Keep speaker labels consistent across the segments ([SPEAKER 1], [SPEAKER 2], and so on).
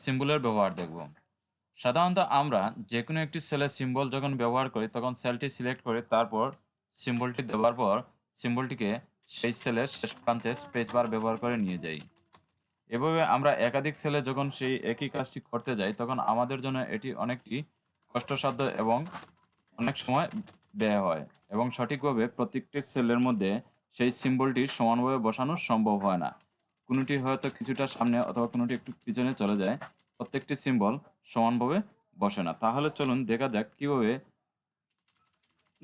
[SPEAKER 1] সিম্বলের ব্যবহার দেখব। সাধারণত আমরা যে কোনো একটি সেলের সিম্বল যখন ব্যবহার করি তখন সেলটি সিলেক্ট করে তারপর সিম্বলটি দেওয়ার পর সিম্বলটিকে সেই সেলের শেষ প্রান্তে স্পেস বার ব্যবহার করে নিয়ে যাই। এভাবে আমরা একাধিক সেলে যখন সেই একই কাজটি করতে যাই তখন আমাদের জন্য এটি অনেকটি কষ্টসাধ্য এবং অনেক সময় ব্যয় হয় এবং সঠিকভাবে প্রত্যেকটি সেলের মধ্যে সেই সিম্বলটি সমানভাবে বসানো সম্ভব হয় না। কোনোটি হয়তো কিছুটা সামনে অথবা কোনোটি একটু পিছনে চলে যায়, প্রত্যেকটি সিম্বল সমানভাবে বসে না। তাহলে চলুন দেখা যাক কীভাবে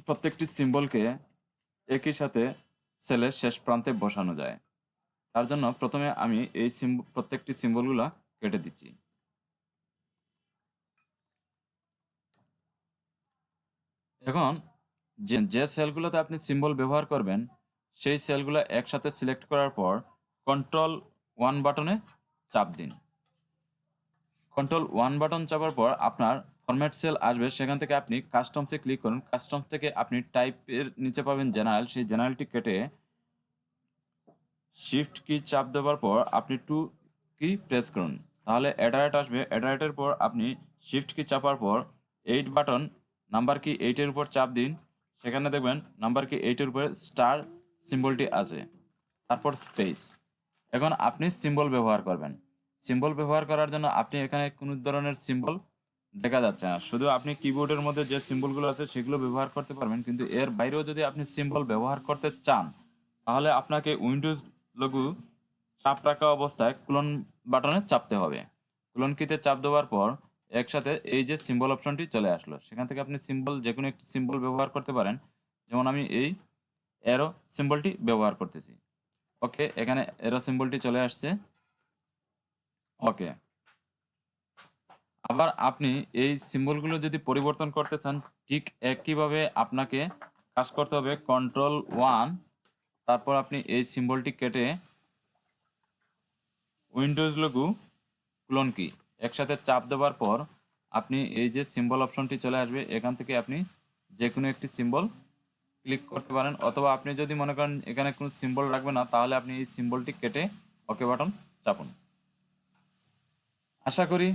[SPEAKER 1] প্রত্যেকটি সিম্বলকে একই সাথে সেলের শেষ প্রান্তে বসানো যায়। তার জন্য প্রথমে আমি এই প্রত্যেকটি সিম্বলগুলো কেটে দিচ্ছি। এখন যে সেলগুলোতে আপনি সিম্বল ব্যবহার করবেন সেই সেলগুলো একসাথে সিলেক্ট করার পর Ctrl+1 বাটনে চাপ দিন। Ctrl+1 বাটন চাপার পর আপনার ফরম্যাট সেল আসবে, সেখান থেকে আপনি কাস্টমসে ক্লিক করুন। কাস্টমস থেকে আপনি টাইপের নিচে পাবেন জেনারেল, সেই জেনারেলটি কেটে শিফট কি চাপ দেওয়ার পর আপনি 2 কি প্রেস করুন, তাহলে অ্যাডারেট আসবে। অ্যাডারেটের পর আপনি শিফট কি চাপার পর 8 বাটন নাম্বার কি 8-এর উপর চাপ দিন, সেখানে দেখবেন নাম্বার কি 8-এর উপরে স্টার সিম্বলটি আছে, তারপর স্পেস। এখন আপনি সিম্বল ব্যবহার করবেন। সিম্বল ব্যবহার করার জন্য আপনি এখানে কোনো ধরনের সিম্বল দেখা যাচ্ছে না, শুধু আপনি কিবোর্ডের মধ্যে যে সিম্বলগুলো আছে সেগুলো ব্যবহার করতে পারবেন। কিন্তু এর বাইরেও যদি আপনি সিম্বল ব্যবহার করতে চান তাহলে আপনাকে উইন্ডোজ লঘু চাপ রাখা অবস্থায় ক্লোন বাটনে চাপতে হবে। ক্লোন কিতে চাপ দেওয়ার পর একসাথে এই যে সিম্বল অপশনটি চলে আসলো, সেখান থেকে আপনি সিম্বল যে কোনো একটি সিম্বল ব্যবহার করতে পারেন। যেমন আমি এই অ্যারো সিম্বলটি ব্যবহার করতেছি। ওকে, এখানে অ্যারো সিম্বলটি চলে আসছে। ওকে, আবার আপনি এই সিম্বলগুলো যদি পরিবর্তন করতে চান ঠিক একইভাবে আপনাকে কাজ করতে হবে। Ctrl+1, তারপর আপনি এই সিম্বলটি কেটে উইন্ডোজ লঘু ক্লোন কি একসাথে চাপ দেওয়ার পর আপনি এই যে সিম্বল অপশনটি চলে আসবে, এখান থেকে আপনি যে কোনো একটি সিম্বল ক্লিক করতে পারেন, অথবা আপনি যদি মনে করেন এখানে কোনো সিম্বল রাখবে না তাহলে আপনি এই সিম্বলটি কেটে ওকে বাটন চাপুন। আশা করি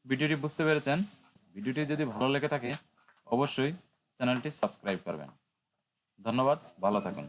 [SPEAKER 1] ভিডিওটি বুঝতে পেরেছেন। ভিডিওটি যদি ভালো লেগে থাকে অবশ্যই চ্যানেলটি সাবস্ক্রাইব করবেন। ধন্যবাদ, ভালো থাকুন।